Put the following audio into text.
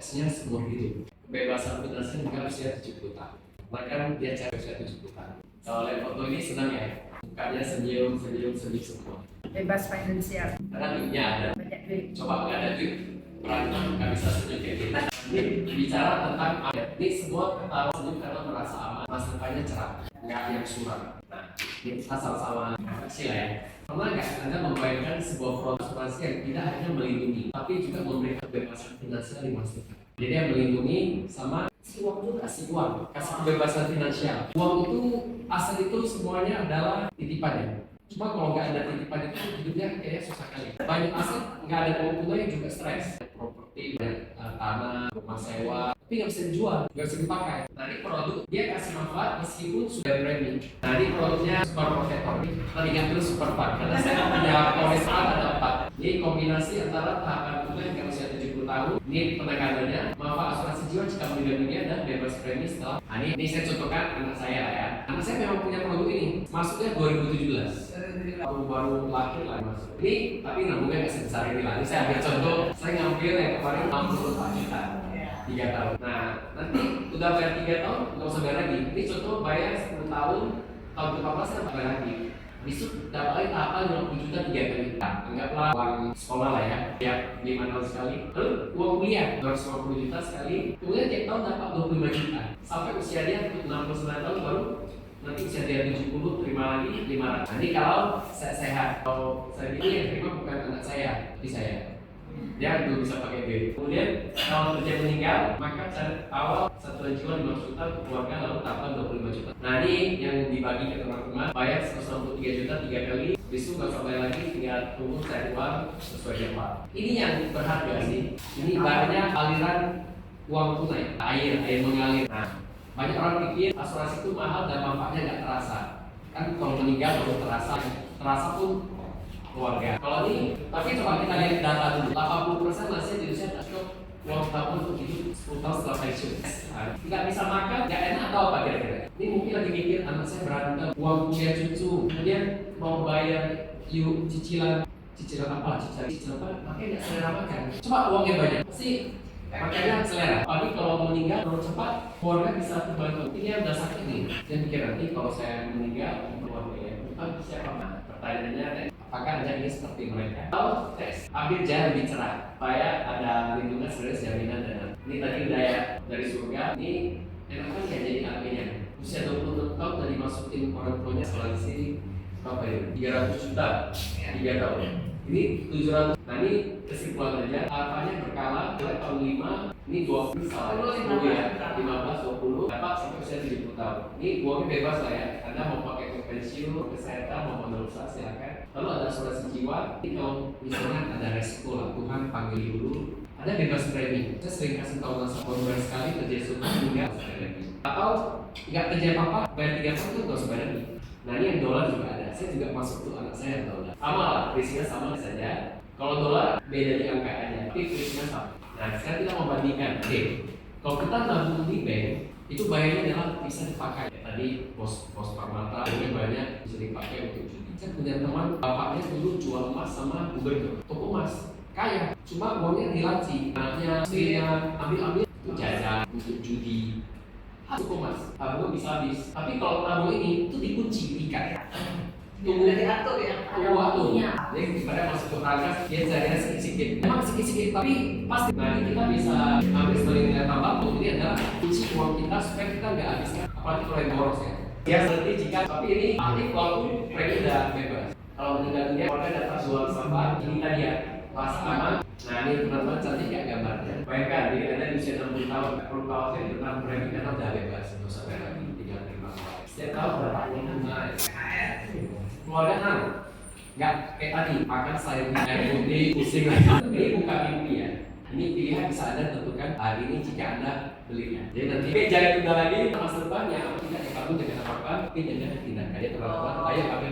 teksnya seumur hidup. Kebebasan finansial hingga usia 70 tahun. Bahkan dia cari usia 70 tahun. Kalau lihat foto ini senang ya, mukanya senyum semua. Bebas finansial. Karena duitnya ada. Banyak duit. Coba nggak ada duit, berantem nggak bisa senyum kayak gitu. Ini bicara tentang ini semua ketawa senyum karena merasa aman, masa depannya cerah, nggak yang suram. Nah, ini kita sama-sama kecil ya. Pernah nggak Anda membayangkan sebuah produk asuransi yang tidak hanya melindungi, tapi juga memberikan kebebasan finansial di masa depan? Jadi yang melindungi sama si uang juga, kasih uang, kasih kebebasan finansial. Uang itu asal itu semuanya adalah titipannya. Cuma kalau nggak ada titipan itu hidupnya kayaknya susah kali. Banyak aset nggak ada uang tunai juga stres. Properti, tanah, rumah sewa, tapi nggak bisa dijual, nggak bisa dipakai. Nanti produk dia kasih manfaat meskipun sudah premi. Nanti produknya super protector. Tadi kan terus super fund. Karena saya punya polis A ada 4. Ini kombinasi antara tahapan tunai hingga usia 70 tahun. Ini penekanannya manfaat asuransi jiwa jika meninggal dunia dan bebas premi setelah. Nah, ini saya contohkan anak saya lah ya. Anak saya memang punya produk ini. Masuknya 2017. Baru lahir lah masuk. Ini tapi nabungnya nggak sebesar ini lah. Ini saya ambil contoh. Saya ngambil yang kemarin 64 juta. 3 tahun. Nah, nanti udah bayar 3 tahun, nggak usah bayar lagi. Ini contoh bayar 10 tahun, tahun ke-14 saya bayar lagi. Besok dapat lagi tahapan 50 juta 3 kali. Nah, anggaplah uang sekolah lah ya, tiap 5 tahun sekali. Lalu uang kuliah 250 juta sekali. Kemudian tiap tahun dapat 25 juta. Sampai usia dia 69 tahun baru nanti usia dia 70 terima lagi 500. Nanti kalau saya sehat, kalau saya ini yang terima bukan anak saya, tapi saya. Dia belum bisa pakai duit. Kemudian kalau kerja meninggal, maka awal satuan jiwa 5 juta untuk keluarga lalu tambah 25 juta. Nah ini yang dibagi ke teman-teman, bayar 163 juta 3 kali. Besok nggak usah bayar lagi, tinggal tunggu cari uang sesuai jadwal. Ini yang berharga sih. Ini ibaratnya aliran uang tunai, air mengalir. Nah, banyak orang pikir asuransi itu mahal dan manfaatnya nggak terasa. Kan kalau meninggal baru terasa pun keluarga. Kalau ini, tapi coba kita lihat data dulu. 80% lansia di Indonesia cukup uang tabung untuk hidup 10 tahun setelah pensiun. Tidak bisa makan, nggak enak atau apa kira-kira? Ini mungkin lagi mikir anak saya berantem, uang kuliah cucu, kemudian mau bayar cicilan apa? Cicilan apa? Makanya nggak selera makan. Coba uangnya banyak, pasti makanya selera. Apalagi kalau meninggal terlalu cepat, keluarga bisa terbantu. Ini yang udah sakit nih. Saya pikir nanti kalau saya meninggal, keluarga ya, bukan siapa? Pertanyaannya, apakah Anda ingin seperti mereka? Kalau tes, ambil jalan lebih cerah, supaya ada lindungan sebagai jaminan dana. Ini tadi udah ya dari surga. Ini enak kan ya jadi artinya. Usia 26 tahun tadi masukin orang tuanya setelah di sini berapa ya? 300 juta, 3 tahun. Ini 700. Nah ini kesimpulan aja. Alfanya berkala mulai tahun 5. Ini 20 ya, 15, 20 dapat sampai usia 70 tahun. Ini uangnya bebas lah ya. Anda mau pakai untuk pensiun, kesehatan, mau penerusan silakan. Lalu ada asuransi jiwa. Ini kalau misalnya ada resiko lah, Tuhan panggil dulu. Ada bebas premi. Saya sering kasih tahu nasabah sekali kerja sunnah hingga atau nggak kerja apa-apa, bayar 3 tahun itu nggak usah bayar lagi. Nah ini yang dolar juga ada. Saya juga masuk tuh anak saya yang dolar. Sama lah, risikonya sama saja. Kalau dolar beda di angka aja, tapi risikonya sama. Nah sekarang kita mau bandingkan. Oke, kalau kita nabung di bank, itu bayarnya adalah bisa dipakai. Tadi pos permata ini banyak bisa dipakai untuk judi. Saya punya teman, bapaknya dulu jual emas sama gubernur, toko emas. Kaya, cuma uangnya dilaci. Anaknya, istrinya ambil itu jajan untuk judi. Cukup mas, tabung bisa habis. Tapi kalau tabung ini itu dikunci, diikat. Tunggu diatur ya. Tunggu waktu. Jadi pada masuk ke perangkas dia carinya sedikit-sedikit. Memang sedikit-sedikit, tapi pasti nanti kita bisa ambil sebagai nilai tambah. Ini adalah kunci uang kita supaya kita nggak habiskan. Apalagi kalau yang boros ya. Ya seperti jika, tapi ini aktif walaupun premi udah bebas. Kalau meninggal dunia, keluarga dapat jual sampah. Ini tadi ya, pas aman. Nah ini benar-benar cantik ya gambarnya. Bayangkan, jadi Anda di usia 60 tahun, nggak perlu khawatir tentang premi karena udah bebas. Nggak usah bayar lagi, tinggal terima. Setiap tahun berapa uang tunai? Keluarga nggak kayak tadi, makan sayur air putih, pusing lagi. Ini bukan mimpi ya. Ini pilihan bisa Anda tentukan hari ini jika Anda belinya. Jadi nanti jangan tunda lagi masa depannya. Tidak kamu dengan apa-apa, tapi jangan tindakannya terlalu kuat. Ayo ambil